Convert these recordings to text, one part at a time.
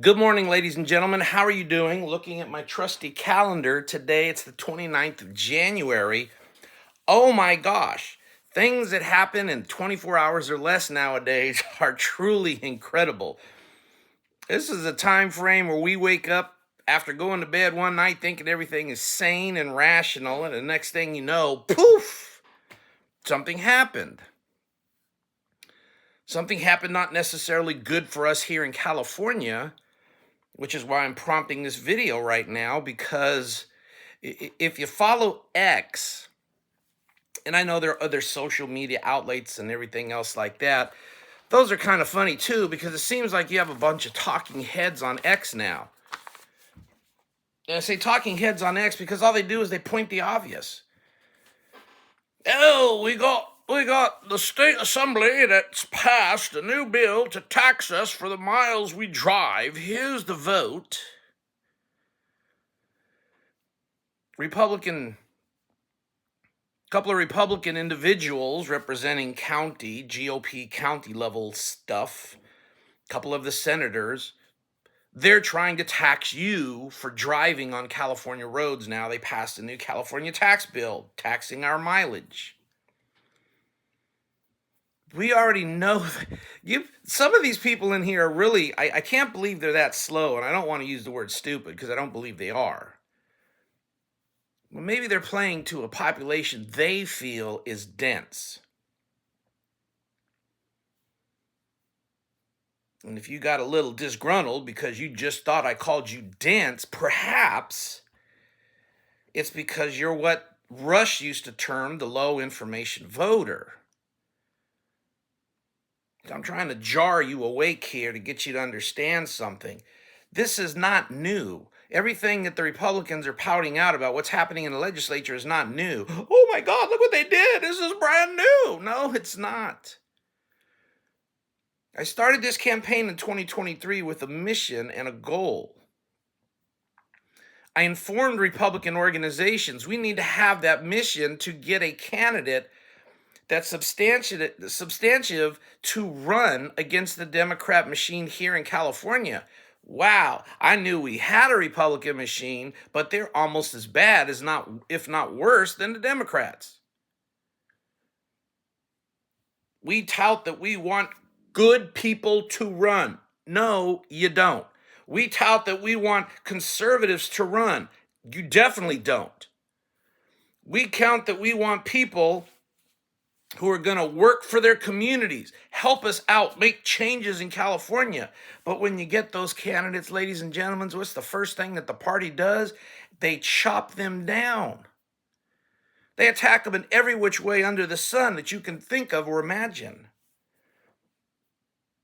Good morning, ladies and gentlemen. How are you doing? Looking at my trusty calendar, today it's the 29th of January. Oh my gosh, things that happen in 24 hours or less nowadays are truly incredible. This is a time frame where we wake up after going to bed one night thinking everything is sane and rational, and the next thing you know, poof, something happened. Something happened not necessarily good for us here in California, which is why I'm prompting this video right now, because if you follow X, and I know there are other social media outlets and everything else like that, those are kind of funny too, because it seems like you have a bunch of talking heads on X now. And I say talking heads on X because all they do is they point the obvious. Oh, we got the state assembly that's passed a new bill to tax us for the miles we drive. Here's the vote. Couple of Republican individuals representing county, GOP county level stuff, couple of the senators, they're trying to tax you for driving on California roads now. They passed a new California tax bill taxing our mileage. We already know some of these people in here are really, I can't believe they're that slow, and I don't want to use the word stupid because I don't believe they are. Well, maybe they're playing to a population they feel is dense. And if you got a little disgruntled because you just thought I called you dense, perhaps it's because you're what Rush used to term the low information voter. I'm trying to jar you awake here to get you to understand something. This is not new. Everything that the Republicans are pouting out about what's happening in the legislature is not new. Oh my God, look what they did. This is brand new. No, it's not. I started this campaign in 2023 with a mission and a goal. I informed Republican organizations we need to have that mission to get a candidate that's substantive to run against the Democrat machine here in California. Wow, I knew we had a Republican machine, but they're almost as bad, if not worse, than the Democrats. We tout that we want good people to run. No, you don't. We tout that we want conservatives to run. You definitely don't. We count that we want people who are going to work for their communities, help us out, make changes in California. But when you get those candidates, ladies and gentlemen, what's the first thing that the party does? They chop them down. They attack them in every which way under the sun that you can think of or imagine.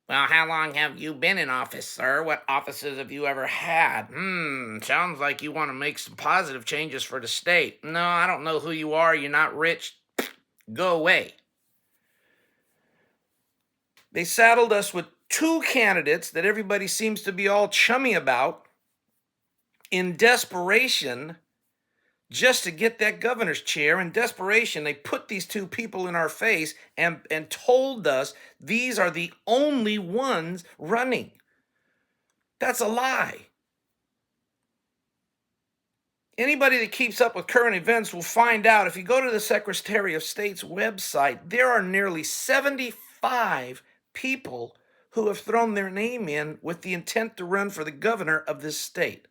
Well, how long have you been in office, sir? What offices have you ever had? Sounds like you want to make some positive changes for the state. No, I don't know who you are. You're not rich. Go away. They saddled us with two candidates that everybody seems to be all chummy about in desperation just to get that governor's chair. In desperation, they put these two people in our face and told us these are the only ones running. That's a lie. Anybody that keeps up with current events will find out if you go to the Secretary of State's website, there are nearly 75 people who have thrown their name in with the intent to run for the governor of this state.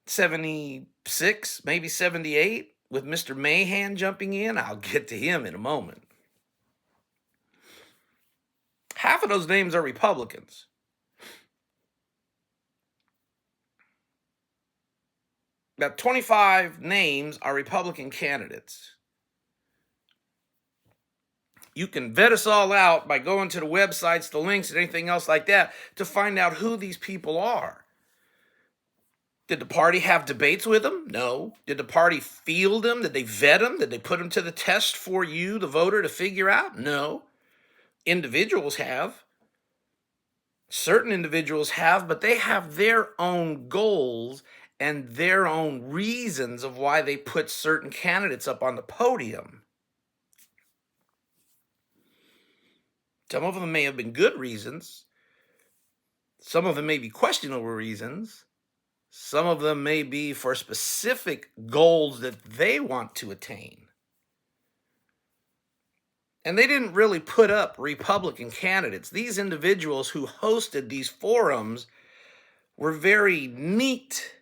76, maybe 78, with Mr. Mahan jumping in. I'll get to him in a moment. Half of those names are Republicans. About 25 names are Republican candidates. You can vet us all out by going to the websites, the links, and anything else like that to find out who these people are. Did the party have debates with them? No. Did the party field them? Did they vet them? Did they put them to the test for you, the voter, to figure out? No. Individuals have. Certain individuals have, but they have their own goals and their own reasons of why they put certain candidates up on the podium. Some of them may have been good reasons. Some of them may be questionable reasons. Some of them may be for specific goals that they want to attain. And they didn't really put up Republican candidates. These individuals who hosted these forums were very neat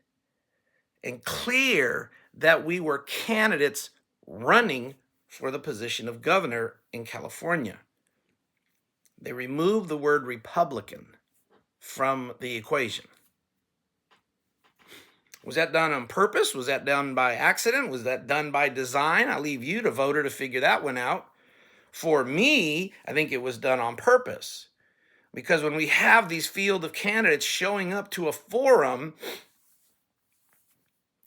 and clear that we were candidates running for the position of governor in California. They removed the word Republican from the equation. Was that done on purpose? Was that done by accident? Was that done by design? I leave you, the voter, to figure that one out. For me, I think it was done on purpose. Because when we have these field of candidates showing up to a forum,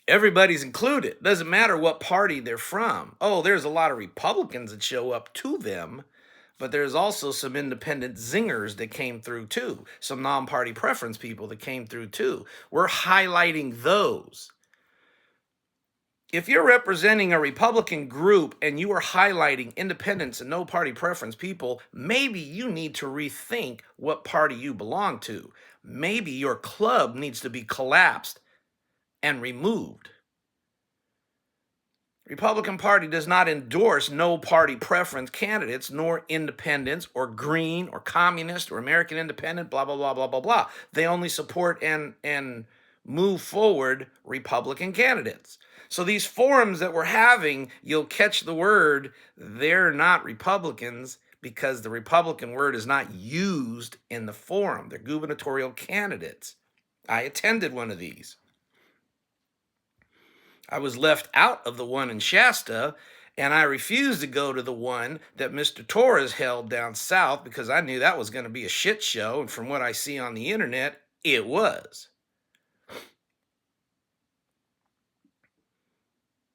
everybody's included. Doesn't matter what party they're from. Oh, there's a lot of Republicans that show up to them, but there's also some independent zingers that came through too. Some non-party preference people that came through too. We're highlighting those. If you're representing a Republican group and you are highlighting independents and no party preference people, maybe you need to rethink what party you belong to. Maybe your club needs to be collapsed and removed. Republican Party does not endorse no party preference candidates, nor independents, or green, or communist, or American independent, blah, blah, blah, blah, blah, blah. They only support and move forward Republican candidates. So these forums that we're having, you'll catch the word, they're not Republicans because the Republican word is not used in the forum. They're gubernatorial candidates. I attended one of these. I was left out of the one in Shasta, and I refused to go to the one that Mr. Torres held down south because I knew that was going to be a shit show, and from what I see on the internet, it was.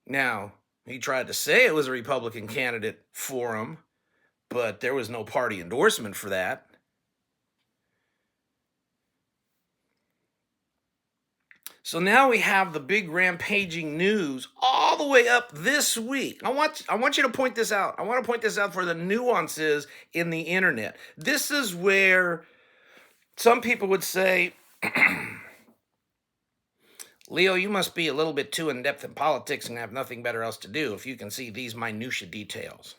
Now, he tried to say it was a Republican candidate forum, but there was no party endorsement for that. So now we have the big rampaging news all the way up this week. I want you to point this out. I want to point this out for the nuances in the internet. This is where some people would say, Leo, you must be a little bit too in-depth in politics and have nothing better else to do if you can see these minutia details.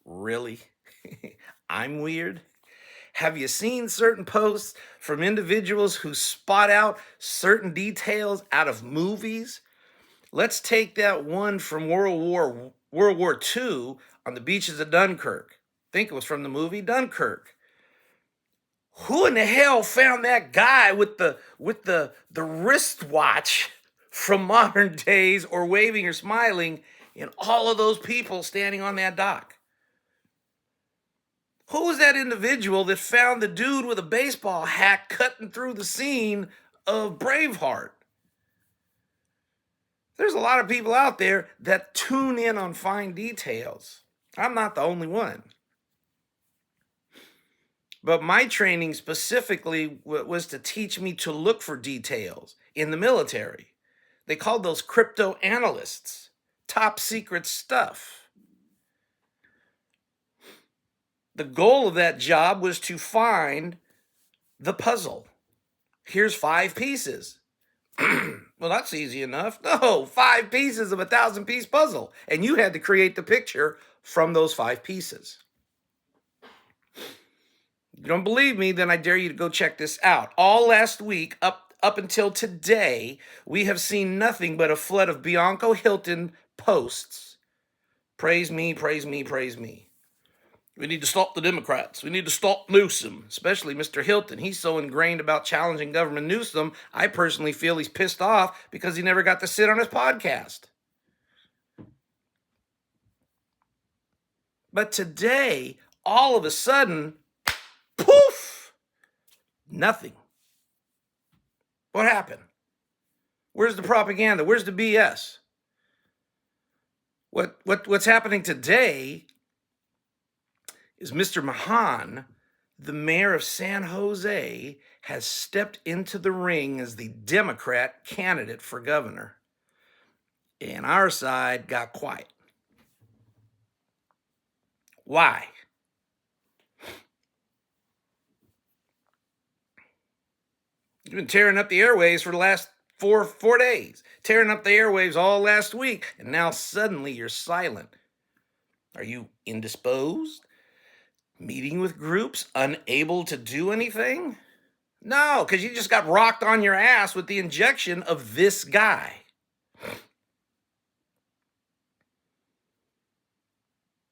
Really? I'm weird? Have you seen certain posts from individuals who spot out certain details out of movies? Let's take that one from World War II on the beaches of Dunkirk. I think it was from the movie Dunkirk. Who in the hell found that guy with the wristwatch from modern days, or waving or smiling, in all of those people standing on that dock? Who was that individual that found the dude with a baseball hat cutting through the scene of Braveheart? There's a lot of people out there that tune in on fine details. I'm not the only one. But my training specifically was to teach me to look for details in the military. They called those crypto analysts, top secret stuff. The goal of that job was to find the puzzle. Here's 5 pieces. Well, that's easy enough. No, 5 pieces of a 1,000-piece puzzle. And you had to create the picture from those 5 pieces. You don't believe me? Then I dare you to go check this out. All last week, up until today, we have seen nothing but a flood of Bianco Hilton posts. Praise me, praise me, praise me. We need to stop the Democrats. We need to stop Newsom, especially Mr. Hilton. He's so ingrained about challenging Governor Newsom, I personally feel he's pissed off because he never got to sit on his podcast. But today, all of a sudden, poof, nothing. What happened? Where's the propaganda? Where's the BS? What's happening today is Mr. Mahan, the mayor of San Jose, has stepped into the ring as the Democrat candidate for governor. And our side got quiet. Why? She's been tearing up the airwaves for the last four days, tearing up the airwaves all last week, and now suddenly you're silent. Are you indisposed? Meeting with groups, unable to do anything? No, because you just got rocked on your ass with the injection of this guy.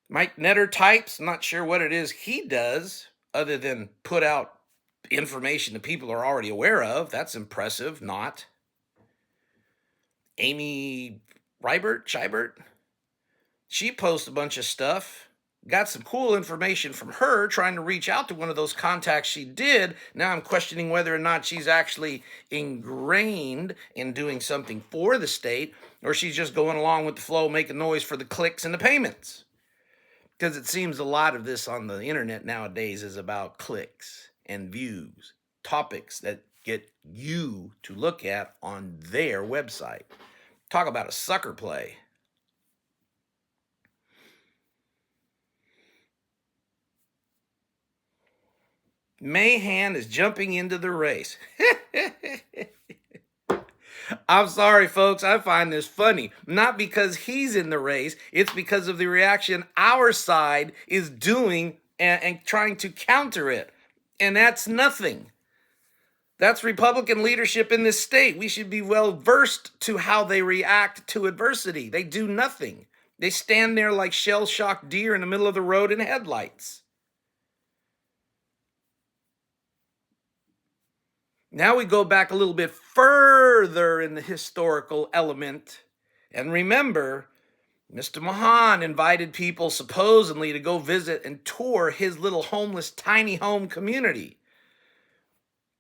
Mike Netter types, not sure what it is he does other than put out information that people are already aware of. That's impressive, not. Amy Scheibert, she posts a bunch of stuff. Got some cool information from her trying to reach out to one of those contacts she did. Now I'm questioning whether or not she's actually ingrained in doing something for the state, or she's just going along with the flow, making noise for the clicks and the payments. Because it seems a lot of this on the internet nowadays is about clicks and views, topics that get you to look at on their website. Talk about a sucker play. Mahan is jumping into the race. I'm sorry, folks. I find this funny. Not because he's in the race. It's because of the reaction our side is doing and trying to counter it. And that's nothing. That's Republican leadership in this state. We should be well versed to how they react to adversity. They do nothing. They stand there like shell-shocked deer in the middle of the road in headlights. Now we go back a little bit further in the historical element. And remember, Mr. Mahan invited people supposedly to go visit and tour his little homeless tiny home community.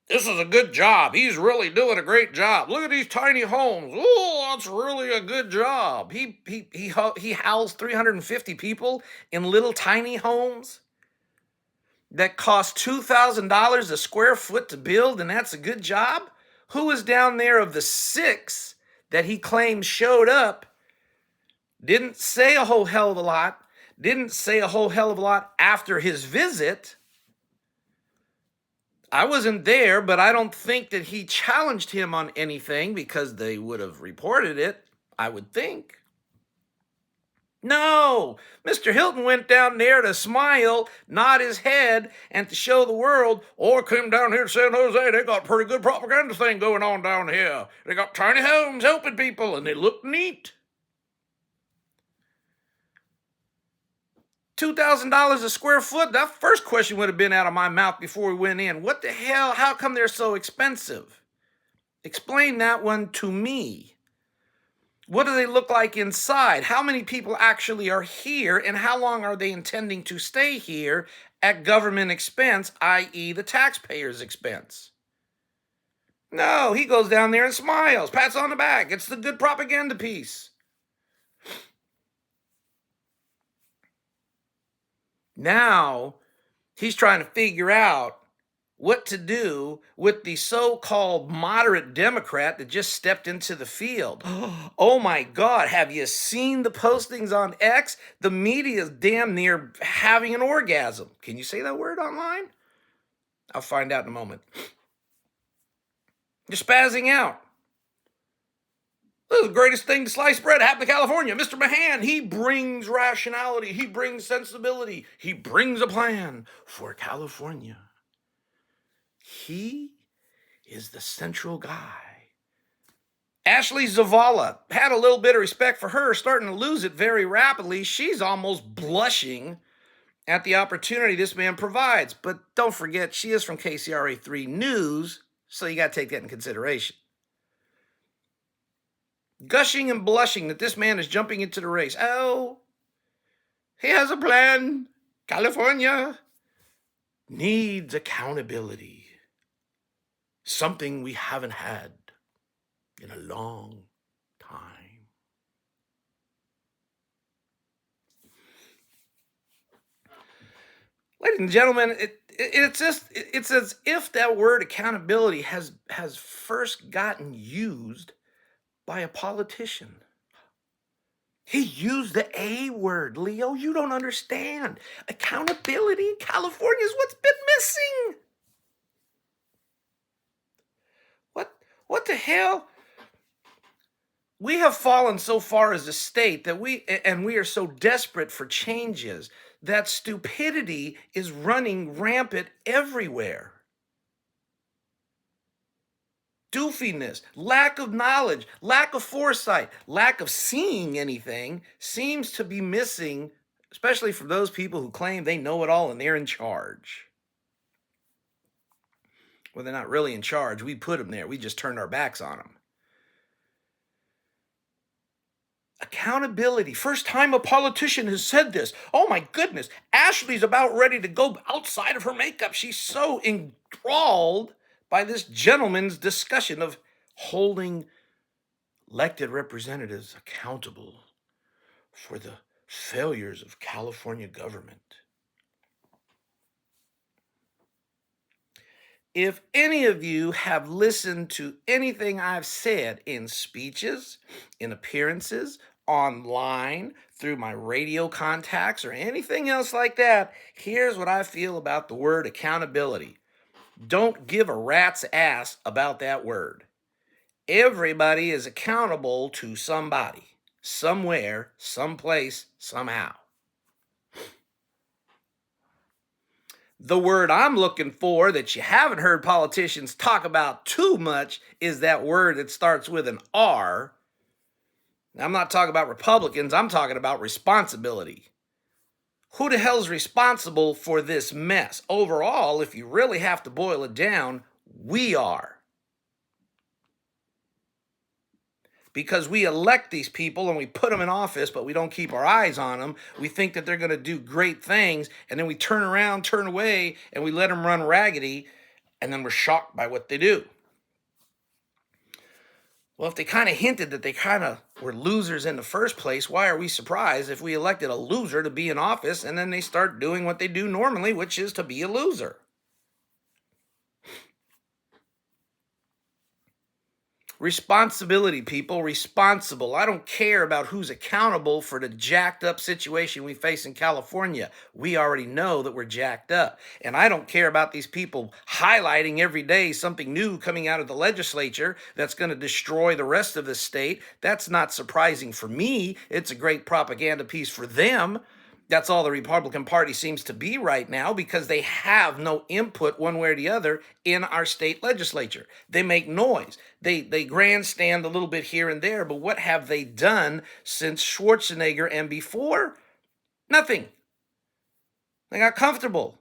This is a good job. He's really doing a great job. Look at these tiny homes. Oh, that's really a good job. He housed 350 people in little tiny homes that cost $2,000 a square foot to build, and that's a good job? Who was down there of the 6 that he claims showed up? Didn't say a whole hell of a lot. Didn't say a whole hell of a lot after his visit. I wasn't there, but I don't think that he challenged him on anything because they would have reported it, I would think. No, Mr. Hilton went down there to smile, nod his head, and to show the world, oh, I came down here to San Jose, they got a pretty good propaganda thing going on down here. They got tiny homes helping people, and they look neat. $2,000 a square foot, that first question would have been out of my mouth before we went in. What the hell? How come they're so expensive? Explain that one to me. What do they look like inside? How many people actually are here, and how long are they intending to stay here at government expense, i.e. the taxpayer's expense? No, he goes down there and smiles, pats on the back. It's the good propaganda piece. Now, he's trying to figure out what to do with the so-called moderate Democrat that just stepped into the field. Oh my God, have you seen the postings on X? The media is damn near having an orgasm. Can you say that word online? I'll find out in a moment. They're spazzing out. This is the greatest thing to sliced bread happened to California. Mr. Mahan, he brings rationality. He brings sensibility. He brings a plan for California. He is the central guy. Ashley Zavala, had a little bit of respect for her, starting to lose it very rapidly. She's almost blushing at the opportunity this man provides. But don't forget, she is from KCRA 3 News, so you got to take that in consideration. Gushing and blushing that this man is jumping into the race. Oh, he has a plan. California needs accountability. Something we haven't had in a long time. Ladies and gentlemen, it's as if that word accountability has first gotten used by a politician. He used the A word, Leo. You don't understand. Accountability in California is what's been missing. hell? We have fallen so far as a state that we are so desperate for changes that stupidity is running rampant everywhere. Doofiness, lack of knowledge, lack of foresight, lack of seeing anything seems to be missing, especially for those people who claim they know it all and they're in charge. Well, they're not really in charge. We put them there. We just turned our backs on them. Accountability. First time a politician has said this. Oh my goodness. Ashley's about ready to go outside of her makeup. She's so enthralled by this gentleman's discussion of holding elected representatives accountable for the failures of California government. If any of you have listened to anything I've said in speeches, in appearances, online, through my radio contacts, or anything else like that, here's what I feel about the word accountability. Don't give a rat's ass about that word. Everybody is accountable to somebody, somewhere, someplace, somehow. The word I'm looking for that you haven't heard politicians talk about too much is that word that starts with an R. Now, I'm not talking about Republicans, I'm talking about responsibility. Who the hell's responsible for this mess? Overall, if you really have to boil it down, we are. Because we elect these people and we put them in office, but we don't keep our eyes on them. We think that they're going to do great things, and then we turn around, turn away, and we let them run raggedy, and then we're shocked by what they do. Well, if they kind of hinted that they kind of were losers in the first place, why are we surprised if we elected a loser to be in office and then they start doing what they do normally, which is to be a loser? Responsibility, people, responsible. I don't care about who's accountable for the jacked up situation we face in California. We already know that we're jacked up. And I don't care about these people highlighting every day something new coming out of the legislature that's going to destroy the rest of the state. That's not surprising for me. It's a great propaganda piece for them. That's all the Republican Party seems to be right now because they have no input one way or the other in our state legislature. They make noise. They grandstand a little bit here and there, but what have they done since Schwarzenegger and before? Nothing. They got comfortable.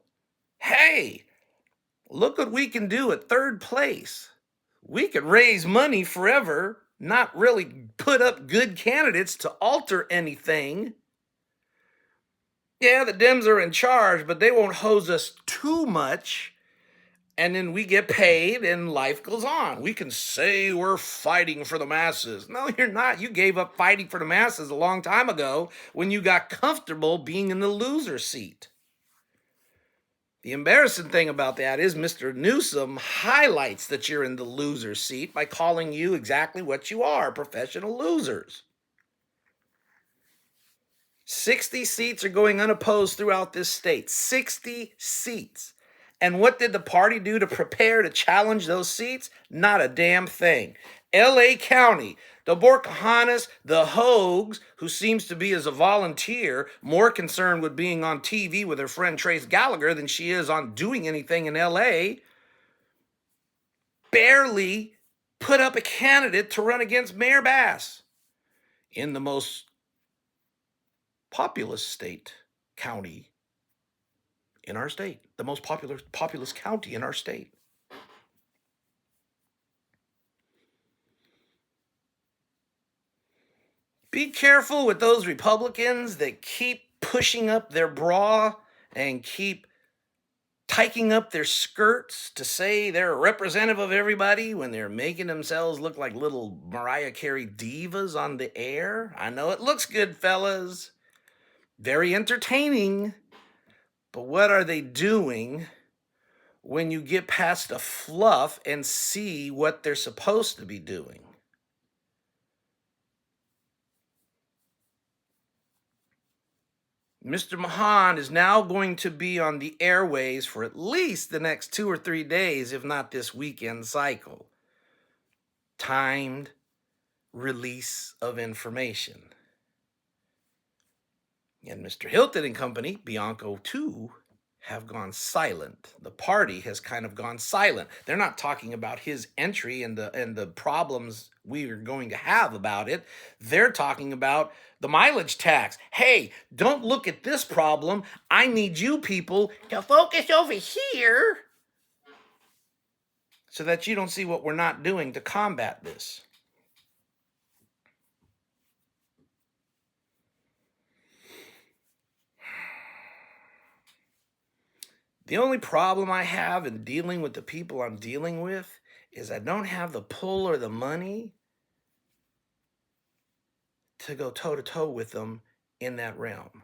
Hey, look what we can do at third place. We can raise money forever, not really put up good candidates to alter anything. Yeah, the Dems are in charge, but they won't hose us too much. And then we get paid and life goes on. We can say we're fighting for the masses. No, you're not. You gave up fighting for the masses a long time ago when you got comfortable being in the loser seat. The embarrassing thing about that is Mr. Newsom highlights that you're in the loser seat by calling you exactly what you are, professional losers. 60 seats are going unopposed throughout this state. 60 seats. And what did the party do to prepare to challenge those seats? Not a damn thing. L.A. County, the Borcahanas, the Hogues, who seems to be as a volunteer, more concerned with being on TV with her friend Trace Gallagher than she is on doing anything in L.A., barely put up a candidate to run against Mayor Bass in the most populous county in our state, the most populous county in our state. Be careful with those Republicans that keep pushing up their bra and keep tiking up their skirts to say they're a representative of everybody when they're making themselves look like little Mariah Carey divas on the air. I know it looks good, fellas. Very entertaining. But what are they doing when you get past the fluff and see what they're supposed to be doing? Mr. Mahan is now going to be on the airways for at least the next 2 or 3 days, if not this weekend cycle, timed release of information. And Mr. Hilton and company, Bianco too, have gone silent. The party has kind of gone silent. They're not talking about his entry and the problems we are going to have about it. They're talking about the mileage tax. Hey, don't look at this problem. I need you people to focus over here so that you don't see what we're not doing to combat this. The only problem I have in dealing with the people I'm dealing with is I don't have the pull or the money to go toe-to-toe with them in that realm.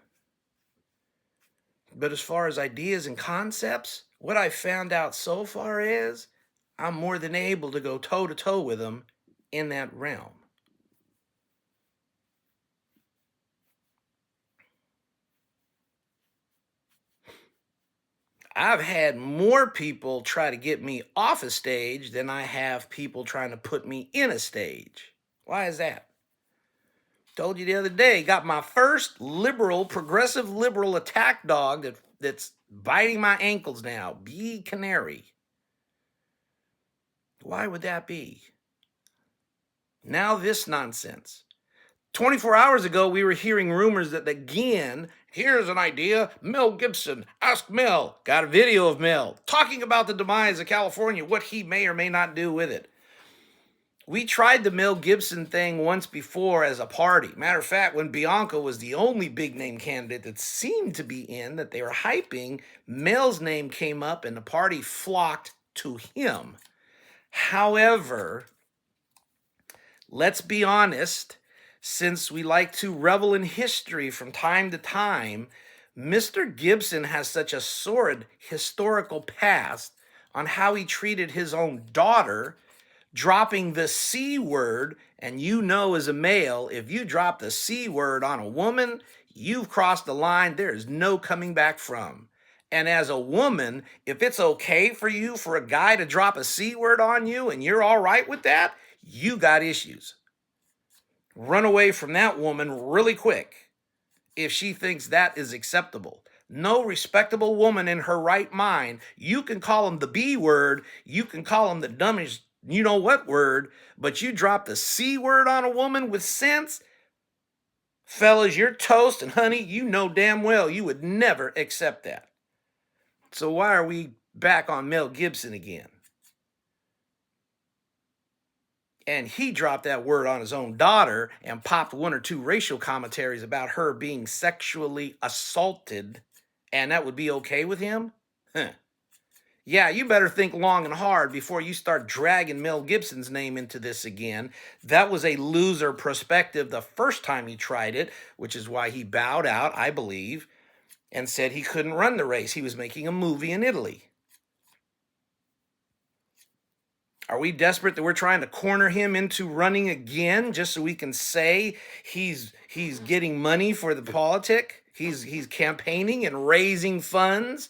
But as far as ideas and concepts, what I found out so far is I'm more than able to go toe-to-toe with them in that realm. I've had more people try to get me off a stage than I have people trying to put me in a stage. Why is that? Told you the other day, got my first progressive liberal attack dog that's biting my ankles now. Bee Canary. Why would that be? Now this nonsense. 24 hours ago, we were hearing rumors that again, here's an idea, Mel Gibson, ask Mel. Got a video of Mel talking about the demise of California, what he may or may not do with it. We tried the Mel Gibson thing once before as a party. Matter of fact, when Bianca was the only big name candidate that seemed to be in, that they were hyping, Mel's name came up and the party flocked to him. However, let's be honest, since we like to revel in history from time to time, Mr. Gibson has such a sordid historical past on how he treated his own daughter, dropping the C word, and you know as a male, if you drop the C word on a woman, you've crossed the line there is no coming back from. And as a woman, if it's okay for you for a guy to drop a C word on you and you're all right with that, you got issues. Run away from that woman really quick if she thinks that is acceptable. No respectable woman in her right mind, you can call him the B word, you can call him the dumbest you know what word, but you drop the C word on a woman with sense, fellas, you're toast, and honey, you know damn well you would never accept that. So why are we back on Mel Gibson again? And he dropped that word on his own daughter and popped one or two racial commentaries about her being sexually assaulted, and that would be okay with him? Huh. Yeah, you better think long and hard before you start dragging Mel Gibson's name into this again. That was a loser perspective the first time he tried it, which is why he bowed out, I believe, and said he couldn't run the race. He was making a movie in Italy. Are we desperate that we're trying to corner him into running again just so we can say he's getting money for the politic? He's campaigning and raising funds?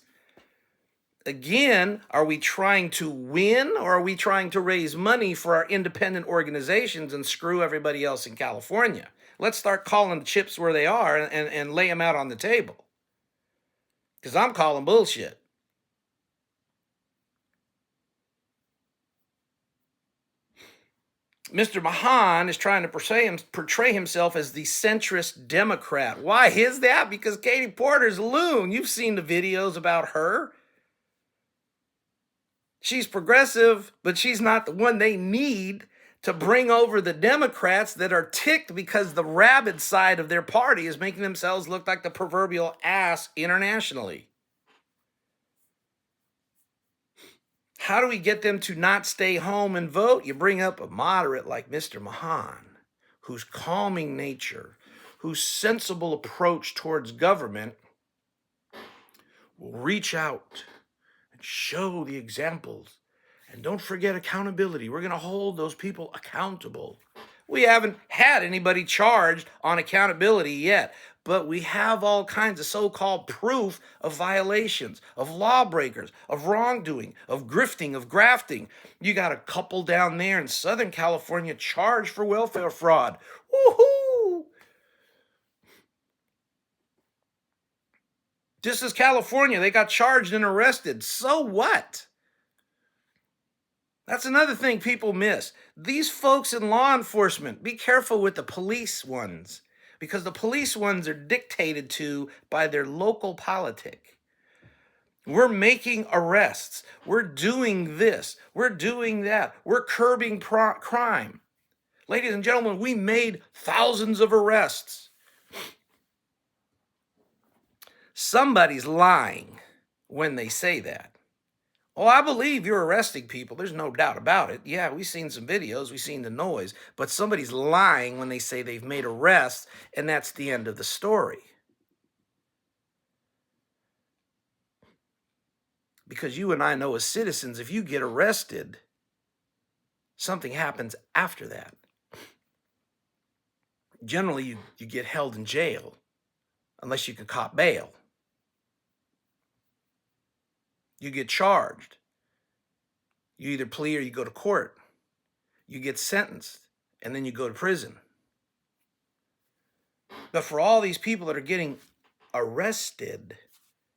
Again, are we trying to win or are we trying to raise money for our independent organizations and screw everybody else in California? Let's start calling the chips where they are and lay them out on the table. Because I'm calling bullshit. Mr. Mahan is trying to portray himself as the centrist Democrat. Why is that? Because Katie Porter's a loon. You've seen the videos about her. She's progressive, but she's not the one they need to bring over the Democrats that are ticked because the rabid side of their party is making themselves look like the proverbial ass internationally. How do we get them to not stay home and vote? You bring up a moderate like Mr. Mahan, whose calming nature, whose sensible approach towards government will reach out and show the examples. And don't forget accountability. We're going to hold those people accountable. We haven't had anybody charged on accountability yet, but we have all kinds of so-called proof of violations, of lawbreakers, of wrongdoing, of grifting, of grafting. You got a couple down there in Southern California charged for welfare fraud. Woohoo! Just as California, they got charged and arrested. So what? That's another thing people miss. These folks in law enforcement, be careful with the police ones, because the police ones are dictated to by their local politic. We're making arrests. We're doing this. We're doing that. We're curbing crime. Ladies and gentlemen, we made thousands of arrests. Somebody's lying when they say that. Oh, I believe you're arresting people. There's no doubt about it. Yeah, we've seen some videos. We've seen the noise. But somebody's lying when they say they've made arrests, and that's the end of the story. Because you and I know as citizens, if you get arrested, something happens after that. Generally, you get held in jail unless you can cop bail. You get charged. You either plea or you go to court. You get sentenced, and then you go to prison. But for all these people that are getting arrested,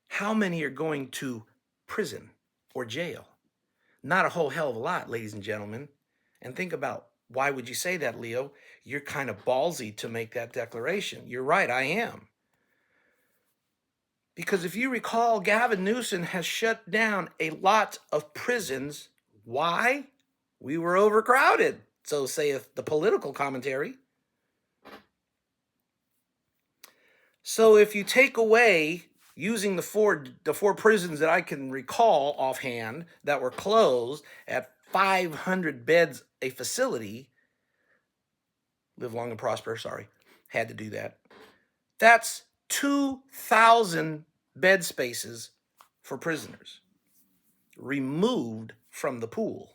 how many are going to prison or jail? Not a whole hell of a lot, ladies and gentlemen. And think about, why would you say that, Leo? You're kind of ballsy to make that declaration. You're right, I am. Because if you recall, Gavin Newsom has shut down a lot of prisons. Why? We were overcrowded, so saith the political commentary. So if you take away, using the four prisons that I can recall offhand that were closed at 500 beds a facility, live long and prosper, sorry, had to do that. That's 2,000 bed spaces for prisoners removed from the pool.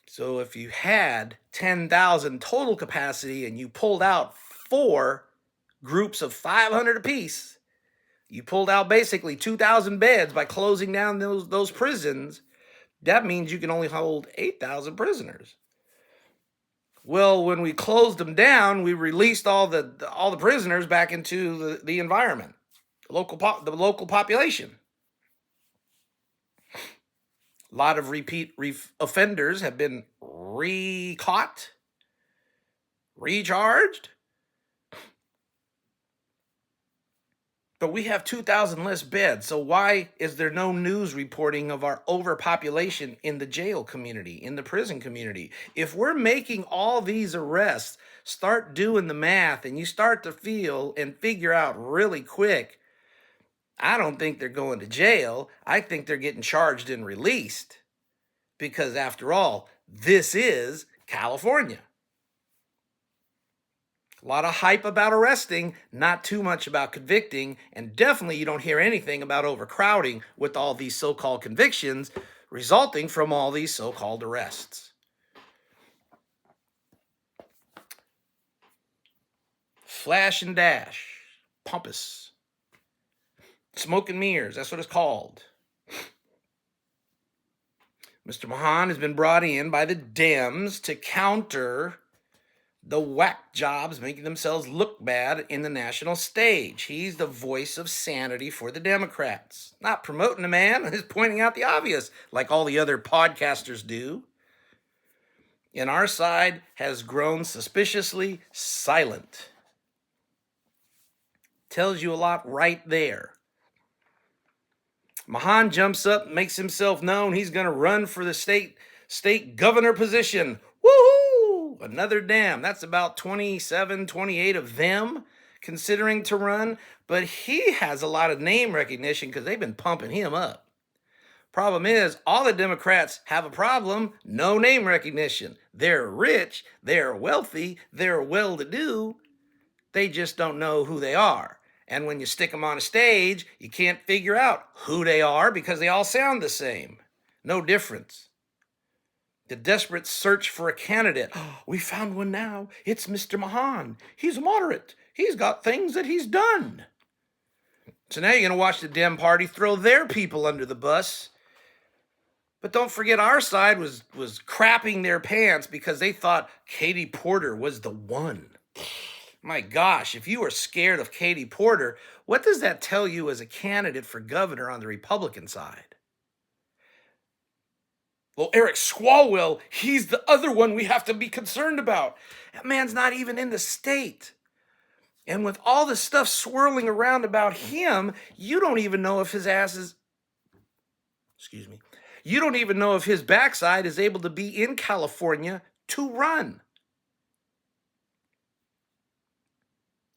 So if you had 10,000 total capacity and you pulled out 4 groups of 500 apiece, you pulled out basically 2,000 beds by closing down those prisons. That means you can only hold 8,000 prisoners. Well, when we closed them down, we released all the prisoners back into the environment, the local population. A lot of repeat offenders have been re-caught, recharged. But we have 2,000 less beds, so why is there no news reporting of our overpopulation in the jail community, in the prison community? If we're making all these arrests, start doing the math, and you start to feel and figure out really quick, I don't think they're going to jail. I think they're getting charged and released. Because after all, this is California. A lot of hype about arresting, not too much about convicting, and definitely you don't hear anything about overcrowding with all these so-called convictions resulting from all these so-called arrests. Flash and dash, pompous, smoke and mirrors, that's what it's called. Mr. Mahan has been brought in by the Dems to counter the whack jobs making themselves look bad in the national stage. He's the voice of sanity for the Democrats. Not promoting the man, he's pointing out the obvious, like all the other podcasters do. And our side has grown suspiciously silent. Tells you a lot right there. Mahan jumps up, makes himself known. He's going to run for the state governor position. Woohoo! Another Dem. That's about 27, 28 of them considering to run. But he has a lot of name recognition because they've been pumping him up. Problem is, all the Democrats have a problem. No name recognition. They're rich. They're wealthy. They're well-to-do. They just don't know who they are. And when you stick them on a stage, you can't figure out who they are because they all sound the same. No difference. The desperate search for a candidate. Oh, we found one now. It's Mr. Mahan. He's moderate. He's got things that he's done. So now you're going to watch the Dem Party throw their people under the bus. But don't forget, our side was crapping their pants because they thought Katie Porter was the one. My gosh, if you are scared of Katie Porter, what does that tell you as a candidate for governor on the Republican side? Well, Eric Swallwell, he's the other one we have to be concerned about. That man's not even in the state. And with all the stuff swirling around about him, you don't even know if his ass is... You don't even know if his backside is able to be in California to run.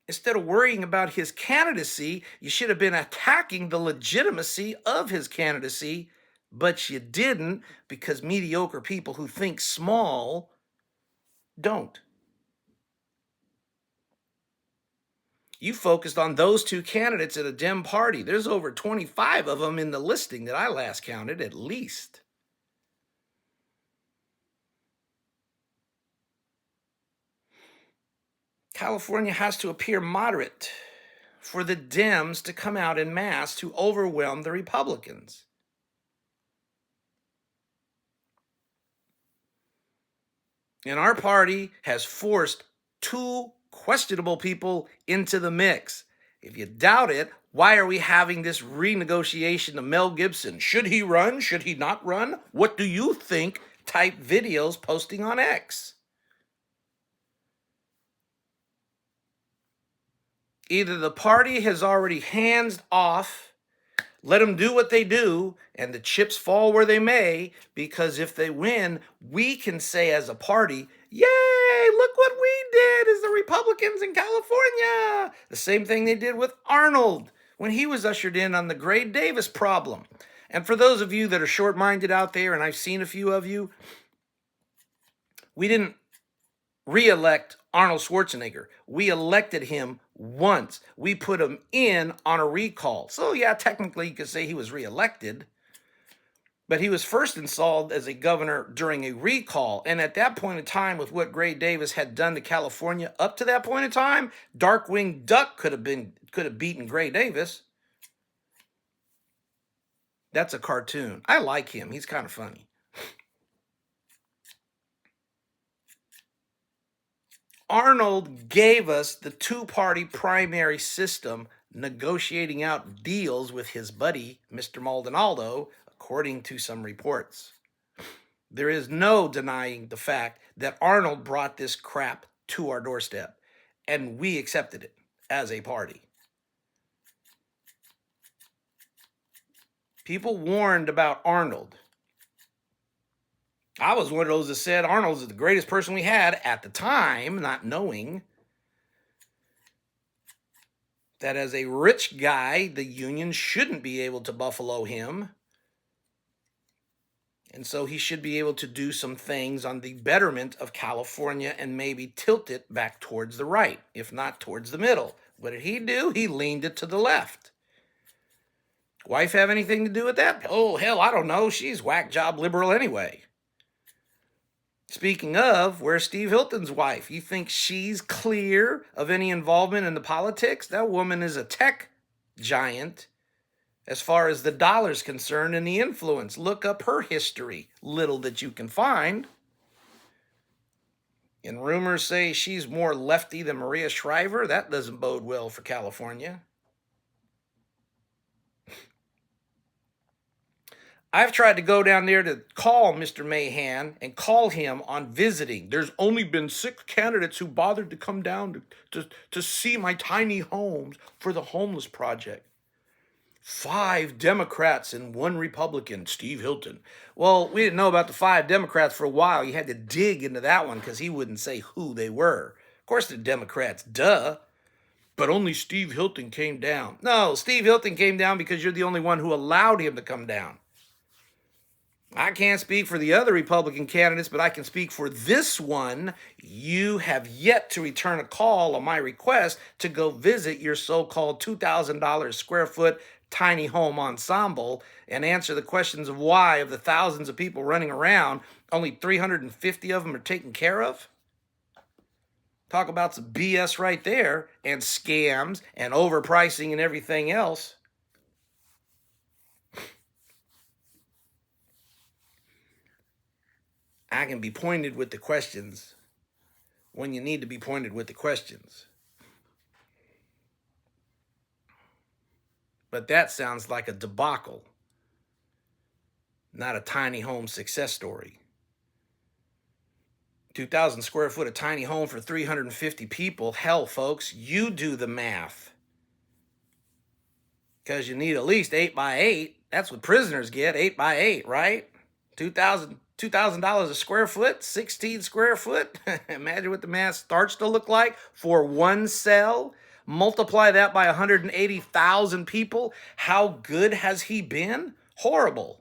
Instead of worrying about his candidacy, you should have been attacking the legitimacy of his candidacy, but you didn't because mediocre people who think small don't. You focused on those two candidates at a Dem party. There's over 25 of them in the listing that I last counted, at least. California has to appear moderate for the Dems to come out en masse to overwhelm the Republicans. And our party has forced two questionable people into the mix. If you doubt it, why are we having this renegotiation of Mel Gibson? Should he run? Should he not run? What do you think? Type videos posting on X. Either the party has already hands off, let them do what they do, and the chips fall where they may, because if they win, we can say as a party, yay, look what we did as the Republicans in California. The same thing they did with Arnold when he was ushered in on the Gray Davis problem. And for those of you that are short-minded out there, and I've seen a few of you, we didn't re-elect Arnold Schwarzenegger. We elected him once. We put him in on a recall. So yeah, technically you could say he was re-elected, but he was first installed as a governor during a recall. And at that point in time, with what Gray Davis had done to California up to that point in time, Darkwing Duck could have beaten Gray Davis. That's a cartoon. I like him. He's kind of funny. Arnold gave us the two-party primary system, negotiating out deals with his buddy, Mr. Maldonado, according to some reports. There is no denying the fact that Arnold brought this crap to our doorstep, and we accepted it as a party. People warned about Arnold. I was one of those that said Arnold is the greatest person we had at the time, not knowing that as a rich guy, the union shouldn't be able to buffalo him. And so he should be able to do some things on the betterment of California and maybe tilt it back towards the right, if not towards the middle. What did he do? He leaned it to the left. Wife have anything to do with that? Oh, hell, I don't know. She's whack job liberal anyway. Speaking of, where's Steve Hilton's wife? You think she's clear of any involvement in the politics? That woman is a tech giant as far as the dollar's concerned and the influence. Look up her history, little that you can find. And rumors say she's more lefty than Maria Shriver. That doesn't bode well for California. I've tried to go down there to call Mr. Mahan and call him on visiting. There's only been 6 candidates who bothered to come down to see my tiny homes for the homeless project. 5 Democrats and 1 Republican, Steve Hilton. Well, we didn't know about the 5 Democrats for a while. You had to dig into that one because he wouldn't say who they were. Of course they're Democrats, duh. But only Steve Hilton came down. No, Steve Hilton came down because you're the only one who allowed him to come down. I can't speak for the other Republican candidates, but I can speak for this one. You have yet to return a call on my request to go visit your so-called $2,000 square foot tiny home ensemble and answer the questions of why, of the thousands of people running around, only 350 of them are taken care of. Talk about some BS right there, and scams and overpricing and everything else. I can be pointed with the questions when you need to be pointed with the questions. But that sounds like a debacle, not a tiny home success story. 2,000 square foot, a tiny home for 350 people. Hell, folks, you do the math. Because you need at least 8 by 8. That's what prisoners get, 8 by 8, right? $2,000 a square foot, 16 square foot. Imagine what the math starts to look like for one cell. Multiply that by 180,000 people. How good has he been? Horrible.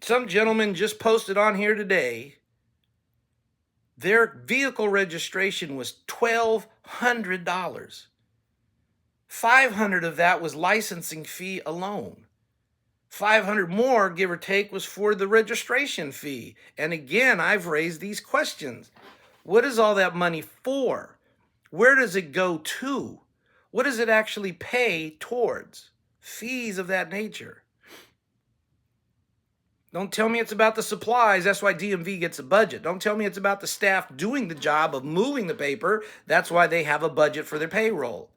Some gentleman just posted on here today, their vehicle registration was $1,200. 500 of that was licensing fee alone. 500 more, give or take, was for the registration fee. And again, I've raised these questions. What is all that money for? Where does it go to? What does it actually pay towards? Fees of that nature. Don't tell me it's about the supplies. That's why DMV gets a budget. Don't tell me it's about the staff doing the job of moving the paper. That's why they have a budget for their payroll.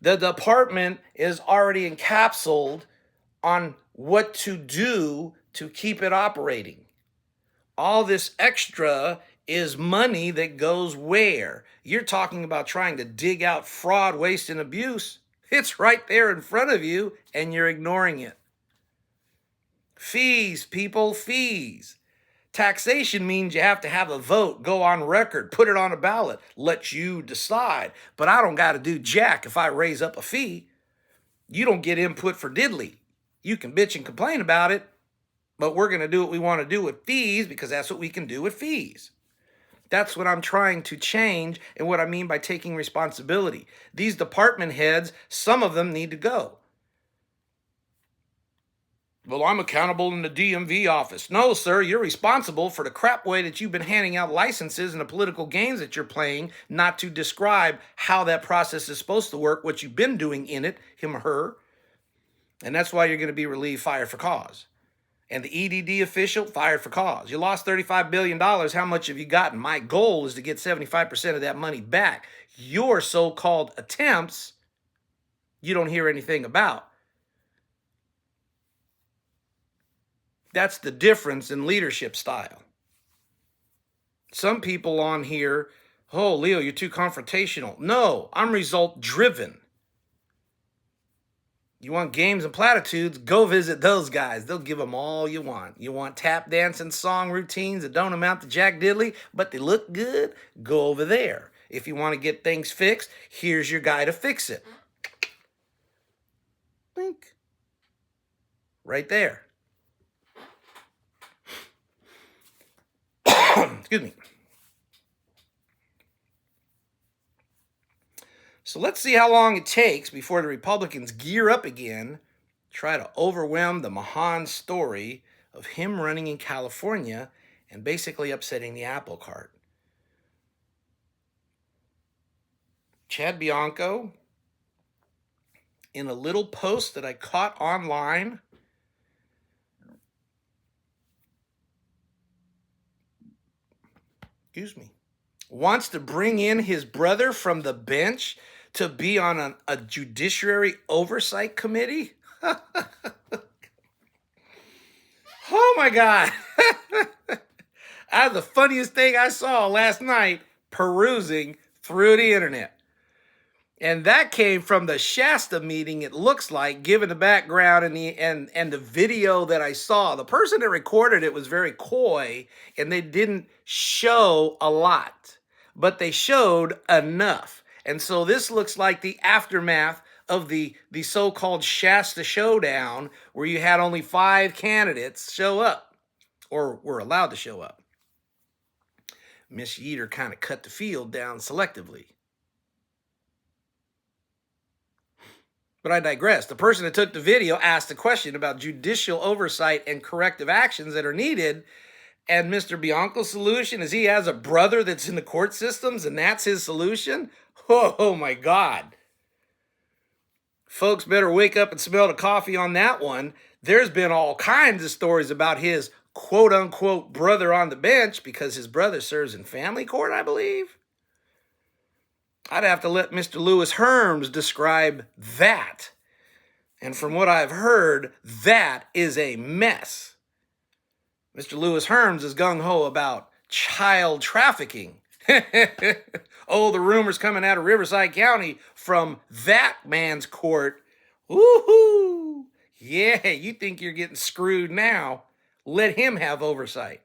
The department is already encapsulated on what to do to keep it operating. All this extra is money that goes where? You're talking about trying to dig out fraud, waste, and abuse. It's right there in front of you, and you're ignoring it. Fees, people, fees. Taxation means you have to have a vote, go on record, put it on a ballot, let you decide. But I don't got to do jack if I raise up a fee. You don't get input for diddly. You can bitch and complain about it, but we're going to do what we want to do with fees because that's what we can do with fees. That's what I'm trying to change and what I mean by taking responsibility. These department heads, some of them need to go. Well, I'm accountable in the DMV office. No, sir, you're responsible for the crap way that you've been handing out licenses and the political games that you're playing, not to describe how that process is supposed to work, what you've been doing in it, him or her. And that's why you're going to be relieved, fired for cause. And the EDD official, fired for cause. You lost $35 billion. How much have you gotten? My goal is to get 75% of that money back. Your so-called attempts, you don't hear anything about. That's the difference in leadership style. Some people on here, oh, Leo, you're too confrontational. No, I'm result driven. You want games and platitudes? Go visit those guys. They'll give them all you want. You want tap dancing song routines that don't amount to jack diddly, but they look good? Go over there. If you want to get things fixed, here's your guy to fix it. Blink. Right there. Excuse me. So let's see how long it takes before the Republicans gear up again, try to overwhelm the Mahan story of him running in California and basically upsetting the apple cart. Chad Bianco, in a little post that I caught online, wants to bring in his brother from the bench to be on a judiciary oversight committee? Oh my God. That's the funniest thing I saw last night perusing through the internet. And that came from the Shasta meeting, it looks like, given the background and the video that I saw. The person that recorded it was very coy, and they didn't show a lot, but they showed enough. And so this looks like the aftermath of the so-called Shasta Showdown, where you had only 5 candidates show up, or were allowed to show up. Miss Yeater kind of cut the field down selectively. But I digress. The person that took the video asked a question about judicial oversight and corrective actions that are needed. And Mr. Bianco's solution is he has a brother that's in the court systems and that's his solution? Oh my God. Folks better wake up and smell the coffee on that one. There's been all kinds of stories about his quote unquote brother on the bench because his brother serves in family court, I believe. I'd have to let Mr. Lewis Herms describe that. And from what I've heard, that is a mess. Mr. Lewis Herms is gung-ho about child trafficking. Oh, the rumors coming out of Riverside County from that man's court. Woohoo! Yeah, you think you're getting screwed now. Let him have oversight.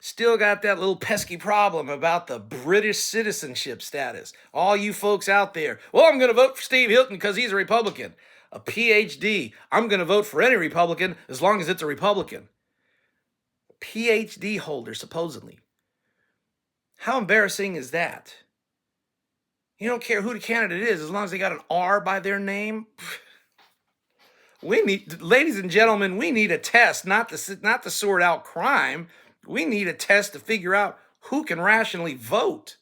Still got that little pesky problem about the British citizenship status. All you folks out there, well, I'm going to vote for Steve Hilton because he's a Republican. A PhD, I'm going to vote for any Republican as long as it's a Republican. PhD holder, supposedly. How embarrassing is that? You don't care who the candidate is as long as they got an R by their name. Ladies and gentlemen, we need a test, not to sort out crime. We need a test to figure out who can rationally vote.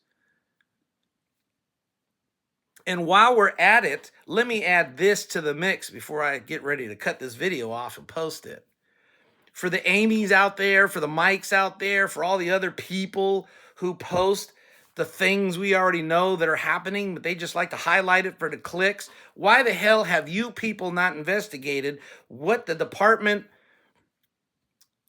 And while we're at it, let me add this to the mix before I get ready to cut this video off and post it. For the Amy's out there, for the Mikes out there, for all the other people who post the things we already know that are happening, but they just like to highlight it for the clicks, why the hell have you people not investigated what the department,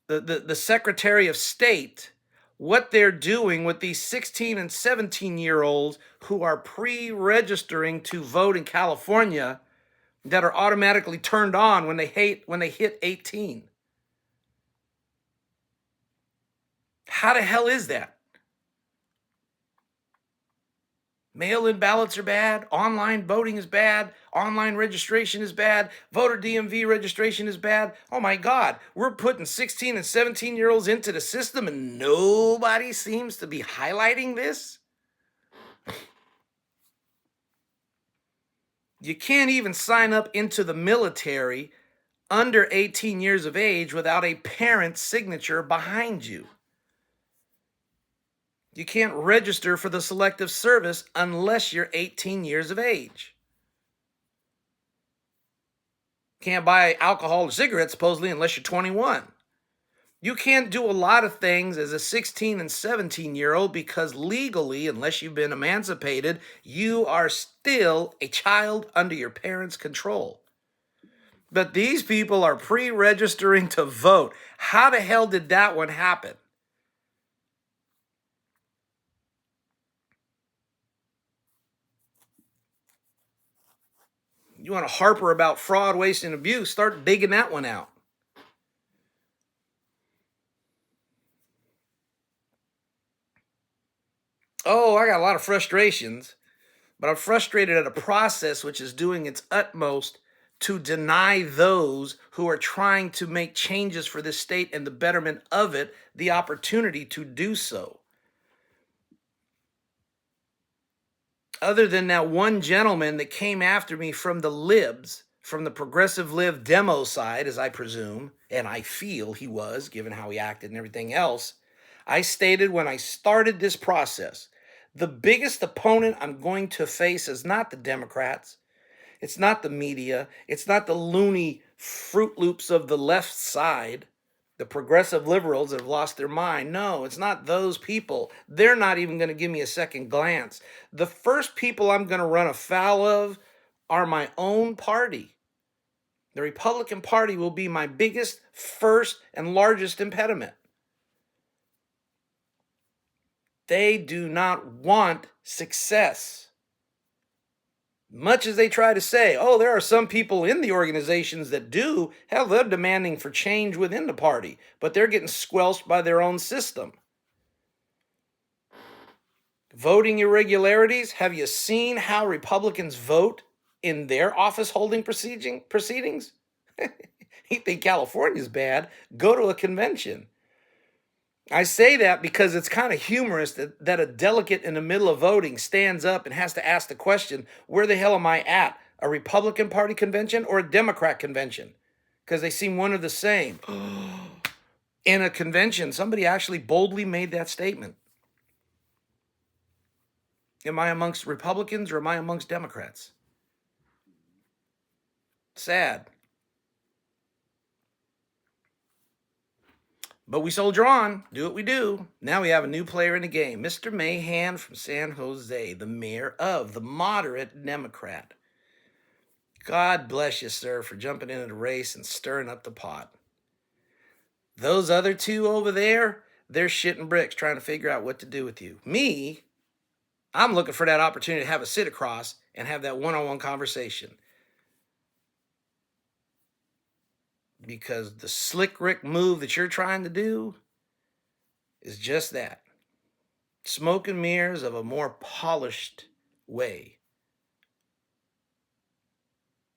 the Secretary of State, what they're doing with these 16 and 17-year-olds who are pre-registering to vote in California that are automatically turned on when they hit 18? How the hell is that? Mail-in ballots are bad. Online voting is bad. Online registration is bad. Voter DMV registration is bad. Oh my God, we're putting 16 and 17-year-olds into the system and nobody seems to be highlighting this? You can't even sign up into the military under 18 years of age without a parent's signature behind you. You can't register for the Selective Service unless you're 18 years of age. Can't buy alcohol or cigarettes, supposedly, unless you're 21. You can't do a lot of things as a 16 and 17-year-old because legally, unless you've been emancipated, you are still a child under your parents' control. But these people are pre-registering to vote. How the hell did that one happen? You want to harper about fraud, waste, and abuse, start digging that one out. Oh, I got a lot of frustrations, but I'm frustrated at a process which is doing its utmost to deny those who are trying to make changes for this state and the betterment of it the opportunity to do so. Other than that one gentleman that came after me from the libs, from the progressive lib demo side, as I presume, and I feel he was, given how he acted and everything else, I stated when I started this process, the biggest opponent I'm going to face is not the Democrats, it's not the media, it's not the loony Fruit Loops of the left side, the progressive liberals that have lost their mind. No, it's not those people. They're not even going to give me a second glance. The first people I'm going to run afoul of are my own party. The Republican Party will be my biggest, first, and largest impediment. They do not want success. Much as they try to say, oh, there are some people in the organizations that do, hell, they're demanding for change within the party, but they're getting squelched by their own system. Voting irregularities. Have you seen how Republicans vote in their office holding proceedings? You think California's bad? Go to a convention. I say that because it's kind of humorous that a delegate in the middle of voting stands up and has to ask the question, where the hell am I at? A Republican Party convention or a Democrat convention? Because they seem one of the same. In a convention, somebody actually boldly made that statement. Am I amongst Republicans or am I amongst Democrats? Sad. But we soldier on, do what we do. Now we have a new player in the game, Mr. Mahan from San Jose, the mayor of the moderate Democrat. God bless you, sir, for jumping into the race and stirring up the pot. Those other two over there, they're shitting bricks trying to figure out what to do with you. Me, I'm looking for that opportunity to have a sit across and have that one-on-one conversation. Because the slick Rick move that you're trying to do is just that. Smoke and mirrors of a more polished way.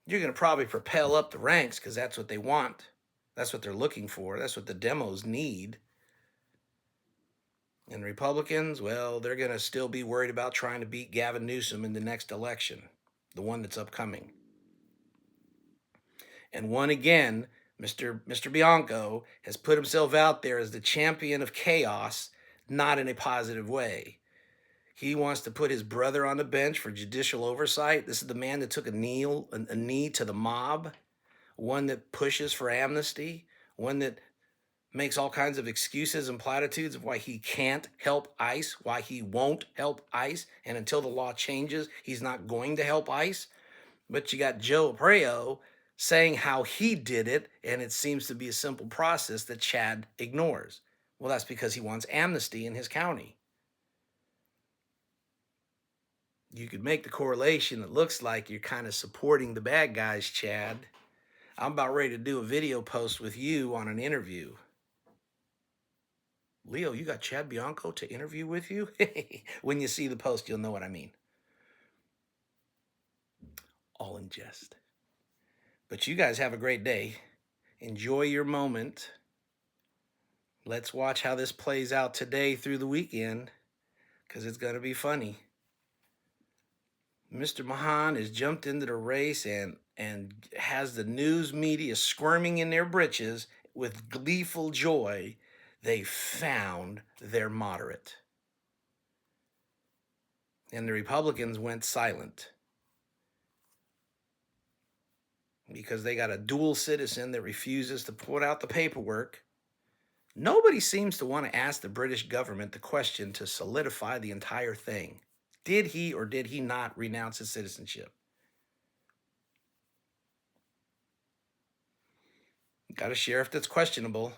You're going to probably propel up the ranks because that's what they want. That's what they're looking for. That's what the demos need. And Republicans, well, they're going to still be worried about trying to beat Gavin Newsom in the next election, the one that's upcoming. And one again, Mr. Bianco has put himself out there as the champion of chaos, not in a positive way. He wants to put his brother on the bench for judicial oversight. This is the man that took a knee to the mob, one that pushes for amnesty, one that makes all kinds of excuses and platitudes of why he can't help ICE, why he won't help ICE, and until the law changes, he's not going to help ICE. But you got Joe Arpaio saying how he did it, and it seems to be a simple process that Chad ignores. Well, that's because he wants amnesty in his county. You could make the correlation. It looks like you're kind of supporting the bad guys, Chad. I'm about ready to do a video post with you on an interview. Leo, you got Chad Bianco to interview with you? When you see the post, you'll know what I mean. All in jest. But you guys have a great day. Enjoy your moment. Let's watch how this plays out today through the weekend, because it's going to be funny. Mr. Mahan has jumped into the race and has the news media squirming in their britches with gleeful joy. They found their moderate. And the Republicans went silent because they got a dual citizen that refuses to put out the paperwork. Nobody seems to want to ask the British government the question to solidify the entire thing. Did he or did he not renounce his citizenship? Got a sheriff that's questionable.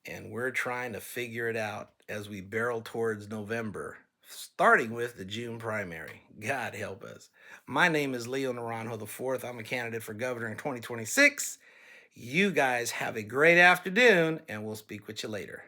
And we're trying to figure it out as we barrel towards November, starting with the June primary. God help us. My name is Leo Naranjo IV. I'm a candidate for governor in 2026. You guys have a great afternoon, and we'll speak with you later.